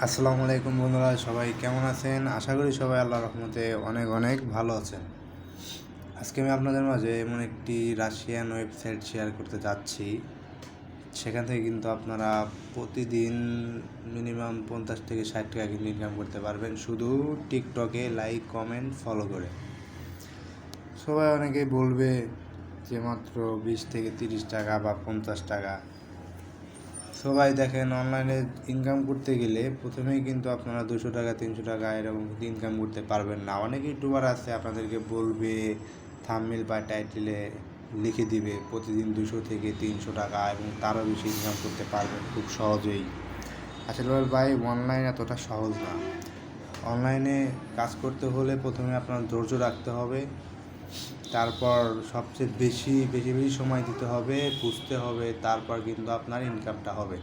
আসসালামু আলাইকুম বন্ধুরা, সবাই কেমন আছেন? আশা করি সবাই আল্লাহর রহমতে অনেক অনেক ভালো আছেন। আজকে আমি আপনাদের মাঝে এমন একটি রাশিয়ান ওয়েবসাইট শেয়ার করতে যাচ্ছি। সেখান থেকে কিন্তু আপনারা প্রতিদিন মিনিমাম 50 থেকে 60 টাকা কিন্তু ইনকাম করতে পারবেন, শুধু টিকটকে লাইক কমেন্ট ফলো করে। সবাই অনেকেই বলবে যে মাত্র 20 থেকে 30 টাকা বা 50 টাকা। সবাই দেখেন, অনলাইনে ইনকাম করতে গেলে প্রথমেই কিন্তু আপনারা 200 টাকা 300 টাকা এরকম কিন্তু ইনকাম করতে পারবেন না। অনেক ইউটিউবার আছে আপনাদেরকে বলবে, থাম্বনেল বা টাইটেলে লিখে দিবে প্রতিদিন 200 থেকে 300 টাকা এবং তারও বেশি ইনকাম করতে পারবেন খুব সহজেই। আসলে ভাই, অনলাইন এতটা সহজ না। অনলাইনে কাজ করতে হলে প্রথমে আপনার ধৈর্য রাখতে হবে, তারপর সবচেয়ে বেশি বেশি বেশি সময় দিতে হবে, বুঝতে হবে, তারপর কিন্তু আপনার ইনকামটা হবে।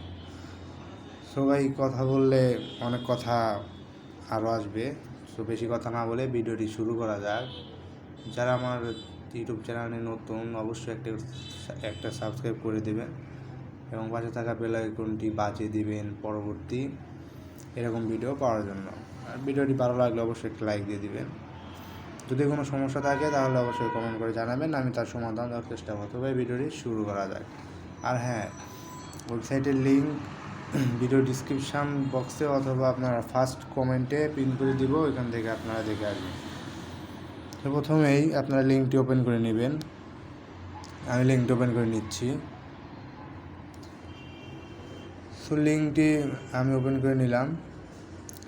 সবাই কথা বললে অনেক কথা আরও আসবে। সো বেশি কথা না বলে ভিডিওটি শুরু করা যাক। যারা আমার ইউটিউব চ্যানেলে নতুন, অবশ্যই একটা সাবস্ক্রাইব করে দেবেন এবং পাশে থাকা বেল আইকনটি বাজিয়ে দিবেন পরবর্তী এরকম ভিডিও পাওয়ার জন্য। আর ভিডিওটি ভালো লাগলে অবশ্যই একটা লাইক দিয়ে দিবেন। যদি কোনো সমস্যা থাকে তাহলে অবশ্যই কমেন্ট করে জানাবেন, আমি তার সমাধান দেওয়ার চেষ্টা করব। তবে ভিডিওটি শুরু করা যাক। আর হ্যাঁ, ওয়েবসাইটের লিঙ্ক ভিডিও ডিসক্রিপশান বক্সে অথবা আপনারা ফার্স্ট কমেন্টে পিন করে দিব, এখান থেকে আপনারা দেখে আসবেন। তো প্রথমেই আপনারা লিঙ্কটি ওপেন করে নেবেন। আমি লিঙ্কটি ওপেন করে নিচ্ছি। সো লিঙ্কটি আমি ওপেন করে নিলাম।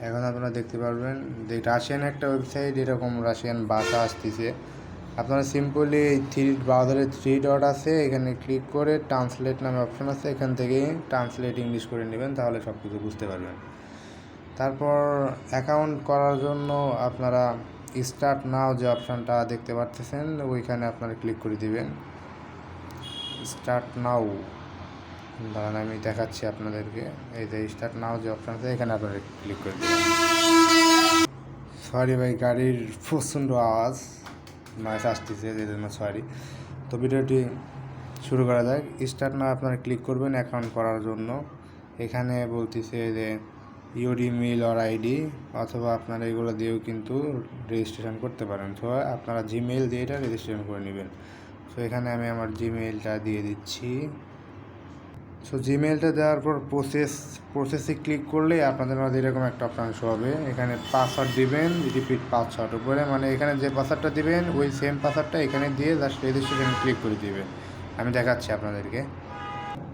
এখন আপনারা দেখতে পারবেন যে রাশিয়ান একটা ওয়েবসাইট, এরকম রাশিয়ান ভাষা আসতেছে। আপনারা সিম্পলি ব্রাউজারে 3 ডট আছে, এখানে ক্লিক করে ট্রান্সলেট নামে অপশন আছে, এখান থেকে ট্রান্সলেট ইংলিশ করে নেবেন, তাহলে সব কিছু বুঝতে পারবেন। তারপর অ্যাকাউন্ট করার জন্য আপনারা স্টার্ট নাও যে অপশানটা দেখতে পাচ্ছেন, ওইখানে আপনারা ক্লিক করে দিবেন। স্টার্ট নাও, দাঁড়ান আমি দেখাচ্ছি আপনাদেরকে। এই যে স্টার্ট নাও যে অপশান আছে, এখানে আপনারা ক্লিক করে দেবেন। সরি ভাই, গাড়ির প্রচণ্ড আওয়াজ নয়েজ আসতেছে, যে জন্য সরি। তো ভিডিওটি শুরু করা যায়। স্টার্ট নাও আপনারা ক্লিক করবেন অ্যাকাউন্ট করার জন্য। এখানে বলতেছে যে ইউর ইমেল অর আইডি, অথবা আপনারা এগুলো দিয়েও কিন্তু রেজিস্ট্রেশন করতে পারেন। তো আপনারা জিমেইল দিয়ে এটা রেজিস্ট্রেশন করে নেবেন। সো এখানে আমি আমার জিমেইলটা দিয়ে দিচ্ছি। সো জিমেইলটা দেওয়ার পর প্রসেসে ক্লিক করলে আপনাদের মধ্যে এরকম একটা অপশান শো হবে। এখানে পাসওয়ার্ড দিবেন, রিপিট পাসওয়ার্ড উপরে, মানে এখানে যে পাসওয়ার্ডটা দিবেন ওই সেম পাসওয়ার্ডটা এখানে দিয়ে জাস্ট রেজিস্ট্রেশন ক্লিক করে দিবেন। আমি দেখাচ্ছি আপনাদেরকে।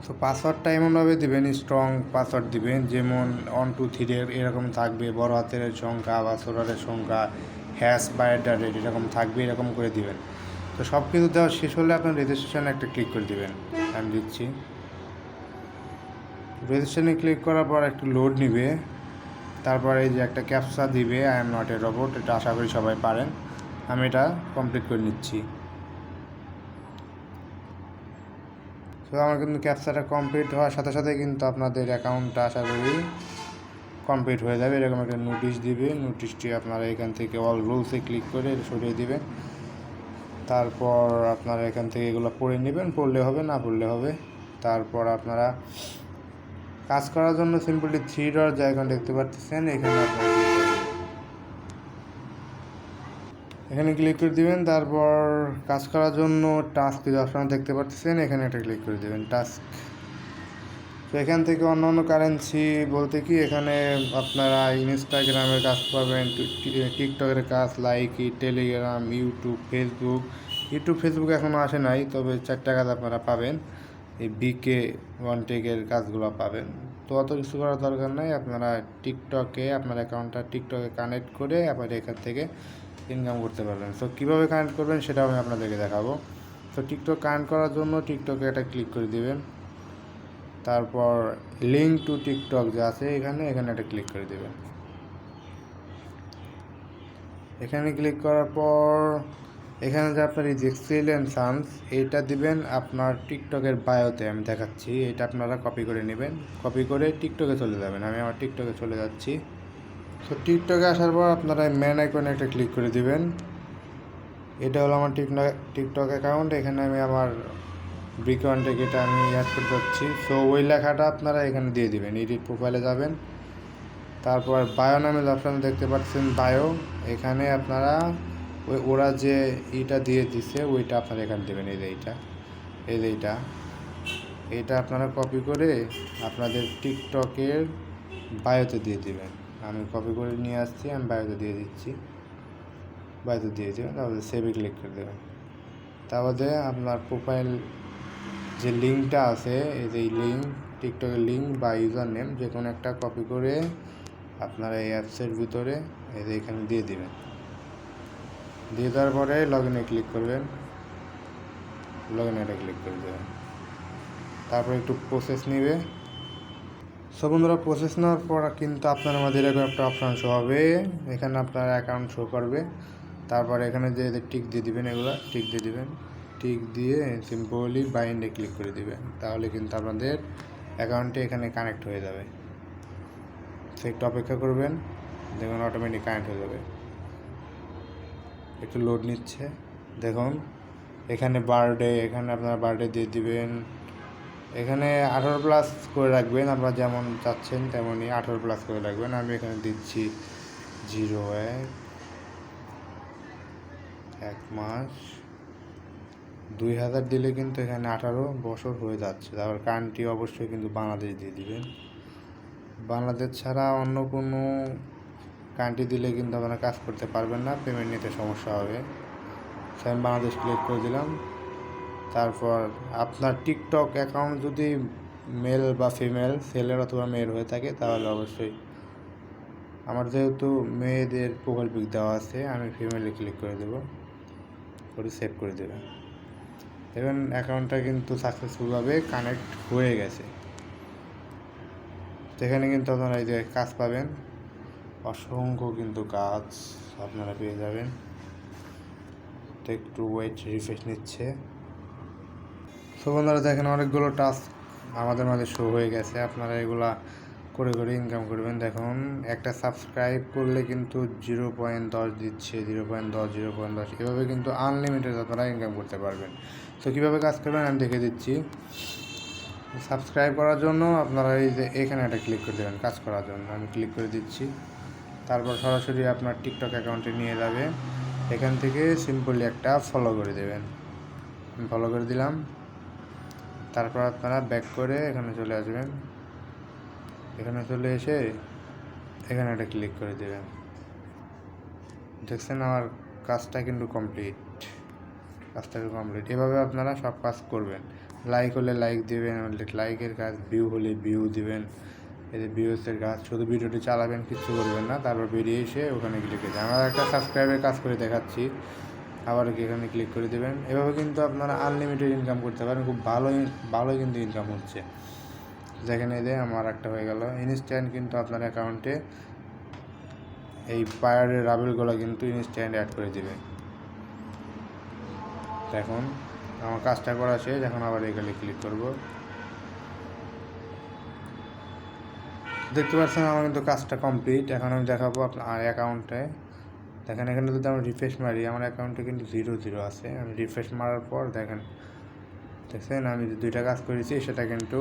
সো পাসওয়ার্ডটা এমনভাবে দিবেন, স্ট্রং পাসওয়ার্ড দিবেন, যেমন 1 2 3 এরকম থাকবে, বড় হাতের সংখ্যা বা ছোট হাতের সংখ্যা, হ্যাশ বা @ এরকম থাকবে, এরকম করে দিবেন। তো সব কিছু দেওয়া শেষ হলে আপনার রেজিস্ট্রেশনে একটা ক্লিক করে দিবেন। আমি দিচ্ছি। রেজিস্ট্রেশনে ক্লিক করার পর একটু লোড নিবে, তারপরে এই যে একটা ক্যাপচা দিবে, I am not a robot, এটা আশা করি সবাই পারেন। আমি এটা কমপ্লিট করে নিচ্ছি। তো আমার কিন্তু ক্যাপচাটা কমপ্লিট হওয়ার সাথে সাথে কিন্তু আপনাদের অ্যাকাউন্টটা আশা করি কমপ্লিট হয়ে যাবে। এরকম একটা নোটিশ দিবে, নোটিশটি আপনারা এখান থেকে অল রুলসে ক্লিক করে সরিয়ে দিবেন। তারপর আপনারা এখান থেকে এগুলো পড়ে নেবেন, পড়লে হবে, না পড়লে হবে। তারপর আপনারা কাজ করার জন্য সিম্পলি 3 ডট যা এখন দেখতে পাচ্ছেন, এখানে আপনারা এখানে ক্লিক করে দিবেন। তারপর কাজ করার জন্য টাস্ক যে অপশন দেখতে পাচ্ছেন, এখানে একটা ক্লিক করে দেবেন, টাস্ক। তো এখান থেকে অন্য অন্য কারেন্সি বলতে কি, এখানে আপনারা ইনস্টাগ্রামের কাজ পাবেন, টিকটকের কাজ, লাইকি, টেলিগ্রাম, ইউটিউব ফেসবুক এখনও আসে নাই, তবে 4 কাজ আপনারা পাবেন। এই বিকে ওয়ানটেকের কাজগুলো পাবেন। তো অত কিছু করার দরকার নাই, আপনারা টিকটকে আপনার অ্যাকাউন্টটা টিকটকে কানেক্ট করে আবার এখান থেকে ইনকাম করতে পারবেন। সো কীভাবে কানেক্ট করবেন সেটাও আমি আপনাদেরকে দেখাবো। তো টিকটক কানেক্ট করার জন্য টিকটকে একটা ক্লিক করে দিবেন। তারপর লিঙ্ক টু টিকটক যে আছে এখানে একটা ক্লিক করে দেবেন। এখানে ক্লিক করার পর এখানে যে আপনার এই যে এক্সিলেন্স এইটা দিবেন আপনার টিকটকের বায়োতে, আমি দেখাচ্ছি। এটা আপনারা কপি করে নেবেন, কপি করে টিকটকে চলে যাবেন। আমি আমার টিকটকে চলে যাচ্ছি। তো টিকটকে আসার পর আপনারা ম্যান আইকনে একটা ক্লিক করে দিবেন। এটা হলো আমার টিকটক অ্যাকাউন্ট। এখানে আমি আমার বিকনটেক আমি অ্যাড করতে যাচ্ছি। সো ওই লেখাটা আপনারা এখানে দিয়ে দিবেন, এডিট প্রোফাইলে যাবেন, তারপর বায়ো নামে যে অপশান দেখতে পাচ্ছেন বায়ো, এখানে আপনারা ওরা যে ইটা দিয়ে দিছে ওইটা আপনারা এখানে দেবেন। এই যে এইটা আপনারা কপি করে আপনাদের টিকটকের বায়োতে দিয়ে দিবেন। আমি কপি করে নিয়ে আসছি, আমি বায়োতে দিয়ে দিচ্ছি। বায়োতে দিয়ে দেবেন, তারপরে সেভে ক্লিক করে দেবেন। তারপরে আপনার প্রোফাইল যে লিঙ্কটা আছে, এই যে লিঙ্ক, টিকটকের লিঙ্ক বা ইউজার নেম যে কোনো একটা কপি করে আপনারা এই অ্যাপসের ভিতরে এই যে এখানে দিয়ে দিবেন। দিয়ে দেওয়ার পরে লগ ইনে ক্লিক করবেন, লগ ইনে ক্লিক করে দেবেন। তারপর একটু প্রসেস নেবে। সো বন্ধুরা, প্রসেস নেওয়ার পর কিন্তু আপনার আমাদের এরকম একটা অপশান শো হবে। এখানে আপনার অ্যাকাউন্ট শো করবে। তারপর এখানে যে টিক দিয়ে দিবেন, এগুলো টিক দিয়ে দিবেন। টিক দিয়ে সিম্পলি বাইন্ডে ক্লিক করে দিবেন, তাহলে কিন্তু আপনাদের অ্যাকাউন্টে এখানে কানেক্ট হয়ে যাবে। সো একটু অপেক্ষা করবেন, দেখুন অটোমেটিক কানেক্ট হয়ে যাবে। একটু লোড নিচ্ছে, দেখুন এখানে বার্থডে, এখানে আপনারা বার্থডে দিয়ে দিবেন। এখানে 18+ করে রাখবেন, আপনারা যেমন চাচ্ছেন তেমনই 18+ করে রাখবেন। আমি এখানে দিচ্ছি 01 মাস 2000 দিলে কিন্তু এখানে 18 বছর হয়ে যাচ্ছে। তারপর কান্ট্রি অবশ্যই কিন্তু বাংলাদেশ দিয়ে দিবেন। বাংলাদেশ ছাড়া অন্য কোনো কান্ট্রি দিলে কিন্তু আপনারা কাজ করতে পারবেন না, পেমেন্ট নিতে সমস্যা হবে। আমি বাংলাদেশ ক্লিক করে দিলাম। তারপর আপনার টিকটক অ্যাকাউন্ট যদি মেল বা ফিমেল, ছেলের অথবা মেয়ের হয়ে থাকে তাহলে অবশ্যই, আমার যেহেতু মেয়েদের প্রোফাইল পিক দেওয়া আছে, আমি ফিমেলে ক্লিক করে দেবো, করে সেভ করে দেবেন। দেখবেন অ্যাকাউন্টটা কিন্তু সাকসেসফুলভাবে কানেক্ট হয়ে গেছে। সেখানে কিন্তু আপনারা এই যে কাজ পাবেন, অসংখ্য কিন্তু কাজ আপনারা পেয়ে যাবেন। তো একটু ওয়েট, রিফ্রেশ নিচ্ছে। সো বন্ধুরা, দেখেন অনেকগুলো টাস্ক আমাদের মাঝে শো হয়ে গেছে। আপনারা এগুলা করে করে ইনকাম করবেন। দেখুন একটা সাবস্ক্রাইব করলে কিন্তু 0.10 দিচ্ছে, 0.10 এভাবে কিন্তু আনলিমিটেড আপনারা ইনকাম করতে পারবেন। তো কীভাবে কাজ করবেন আমি দেখে দিচ্ছি। সাবস্ক্রাইব করার জন্য আপনারা এই যে এখানে একটা ক্লিক করে দেবেন, কাজ করার জন্য আমি ক্লিক করে দিচ্ছি। তারপর সরাসরি আপনার টিকটক অ্যাকাউন্টে নিয়ে যাবে। এখান থেকে সিম্পলি একটা ফলো করে দেবেন। ফলো করে দিলাম। তারপর আপনারা ব্যাক করে এখানে চলে আসবেন। এখানে চলে এসে এখানে একটা ক্লিক করে দেবেন। দেখছেন আমার কাজটা কিন্তু কমপ্লিট। এভাবে আপনারা সব কাজ করবেন। লাইক হলে লাইক দেবেন, লাইকের কাজ, ভিউ হলে ভিউ দিবেন। এই যে ভিউসের কাজ, শুধু ভিডিওটি চালাবেন, কিচ্ছু করবেন না। তারপর বেরিয়ে এসে ওখানে ক্লিক করে আমরা একটা সাবস্ক্রাইবের কাজ করে দেখাচ্ছি। আবার এখানে ক্লিক করে দেবেন। এভাবে কিন্তু আপনারা আনলিমিটেড ইনকাম করতে পারেন। খুব ভালোই কিন্তু ইনকাম হচ্ছে। যেখানে যে আমার একটা হয়ে গেল ইনস্ট্যান্ট, কিন্তু আপনার অ্যাকাউন্টে এই পায়ারের রাবেলগুলো কিন্তু ইনস্ট্যান্ট অ্যাড করে দিবে। দেখুন আমার কাজটা করা শেষ। এখন আবার এখানে ক্লিক করব। দেখতে পাচ্ছেন আমার কিন্তু কাজটা কমপ্লিট। এখন আমি দেখাবো আপনার অ্যাকাউন্টে। দেখেন এখানে যদি আমি রিফ্রেশ মারি, আমার অ্যাকাউন্টে কিন্তু 0 আছে। আমি রিফ্রেশ মারার পর দেখছেন আমি যে 2টা কাজ করেছি সেটা কিন্তু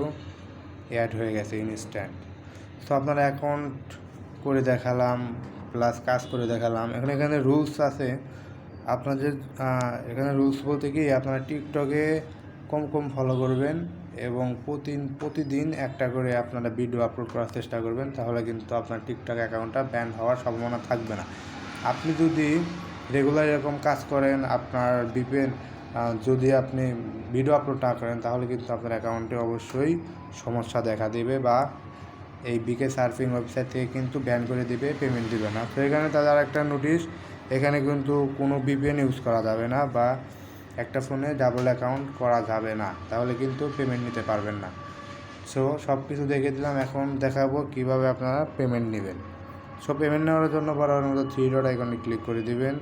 অ্যাড হয়ে গেছে ইনস্ট্যান্ট। তো আপনার অ্যাকাউন্ট করে দেখালাম, প্লাস কাজ করে দেখালাম। এখানে রুলস আছে আপনাদের। এখানে রুলস বলতে কি, আপনারা টিকটকে কম ফলো করবেন এবং প্রতিদিন একটা করে আপনারা ভিডিও আপলোড করার চেষ্টা করবেন, তাহলে কিন্তু আপনার টিকটক অ্যাকাউন্টটা ব্যান হওয়ার সম্ভাবনা থাকবে না। আপনি যদি রেগুলার এরকম কাজ করেন, আপনার ভিপিএন যদি আপনি ভিডিও আপলোড না করেন, তাহলে কিন্তু আপনার অ্যাকাউন্টে অবশ্যই সমস্যা দেখা দেবে, বা এই বিকে সার্ফিং ওয়েবসাইট থেকে কিন্তু ব্যান করে দিবে, পেমেন্ট দিবে না। তো এখানে তাদের একটা নোটিশ, এখানে কিন্তু কোনো ভিপিএন ইউজ করা যাবে না, বা একটা ফোনে ডাবল অ্যাকাউন্ট করা যাবে না, তাহলে কিন্তু পেমেন্ট নিতে পারবেন না। সো সব কিছু দেখে দিলাম। এখন দেখাবো কিভাবে আপনারা পেমেন্ট নেবেন। সো পেমেন্ট নেওয়ার জন্য বরাবর মতো 3 ডট আইকনে ক্লিক করে দিবেন।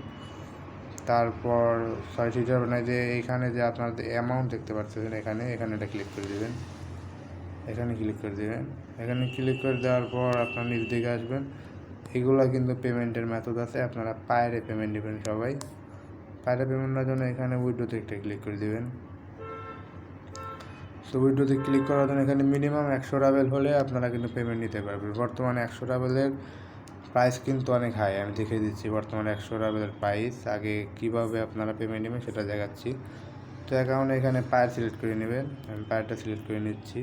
তারপর 3 ডট যে এইখানে যে আপনার অ্যামাউন্ট দেখতে পাচ্ছেন, এখানে এটা ক্লিক করে দিবেন। এখানে ক্লিক করে দেবেন। এখানে ক্লিক করে দেওয়ার পর আপনার নিজ দিকে আসবেন। এগুলো কিন্তু পেমেন্টের মেথড আছে, আপনারা পায়রে পেমেন্ট নেবেন সবাই। পায়রে পেমেন্টের জন্য এখানে উইড্রোতে একটা ক্লিক করে দেবেন। সো তো উইথড্রোতে ক্লিক করার জন্য এখানে মিনিমাম 100 রাবেল হলে আপনারা কিন্তু পেমেন্ট নিতে পারবেন। বর্তমানে 100 রাবেলের প্রাইস কিন্তু অনেক হাই, আমি দেখিয়ে দিচ্ছি বর্তমানে 100 রাবেলের প্রাইস। আগে কীভাবে আপনারা পেমেন্ট নেবেন সেটা দেখাচ্ছি। তো অ্যাকাউন্টে এখানে পায়ের সিলেক্ট করে নেবেন, আমি পায়েরটা সিলেক্ট করে নিচ্ছি।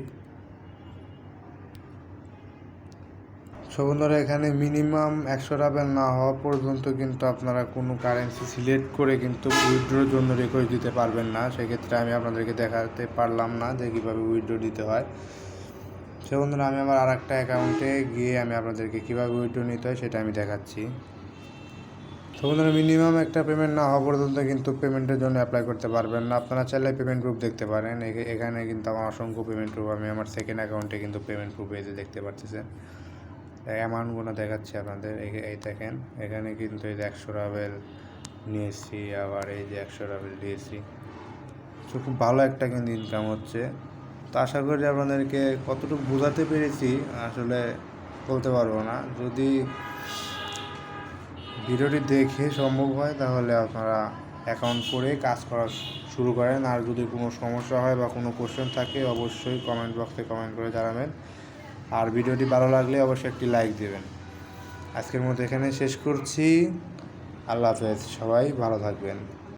সো বন্ধুরা, এখানে মিনিমাম 100 রাবেল না হওয়া পর্যন্ত কিন্তু আপনারা কোনো কারেন্সি সিলেক্ট করে কিন্তু উইথড্রোর জন্য রিকোয়েস্ট দিতে পারবেন না। সেক্ষেত্রে আমি আপনাদেরকে দেখাতে পারলাম না যে কীভাবে উইথড্রো দিতে হয়। সো বন্ধুরা, আমি আমার আরেকটা অ্যাকাউন্টে গিয়ে আমি আপনাদেরকে কীভাবে উইথড্রো নিতে হয় সেটা আমি দেখাচ্ছি। তো বন্ধুরা, মিনিমাম একটা পেমেন্ট না হওয়া পর্যন্ত কিন্তু পেমেন্টের জন্য অ্যাপ্লাই করতে পারবেন না। আপনারা চাইলে পেমেন্ট প্রুফ দেখতে পারেন। এখানে কিন্তু আমার অসংখ্য পেমেন্ট প্রুফ, আমি আমার সেকেন্ড অ্যাকাউন্টে কিন্তু পেমেন্ট প্রুফ এই যে দেখতে পাচ্ছেন। অ্যামাউন্টগুলো দেখাচ্ছি আপনাদের, এই দেখেন এখানে কিন্তু এই যে 100 রাবেল নিয়েছি, আবার এই যে 100 রাবেল দিয়েছি। তো খুব ভালো একটা কিন্তু ইনকাম হচ্ছে। তো আশা করি আপনাদেরকে কতটুকু বোঝাতে পেরেছি আসলে বলতে পারবো না। যদি ভিডিওটি দেখে সম্ভব হয় তাহলে আপনারা অ্যাকাউন্ট করে কাজ করা শুরু করেন। আর যদি কোনো সমস্যা হয় বা কোনো কোশ্চেন থাকে অবশ্যই কমেন্ট বক্সে কমেন্ট করে জানাবেন। আর ভিডিওটি ভালো লাগলে অবশ্যই একটি লাইক দেবেন। আজকের মতো এখানে শেষ করছি। আল্লাহ হাফেজ, সবাই ভালো থাকবেন।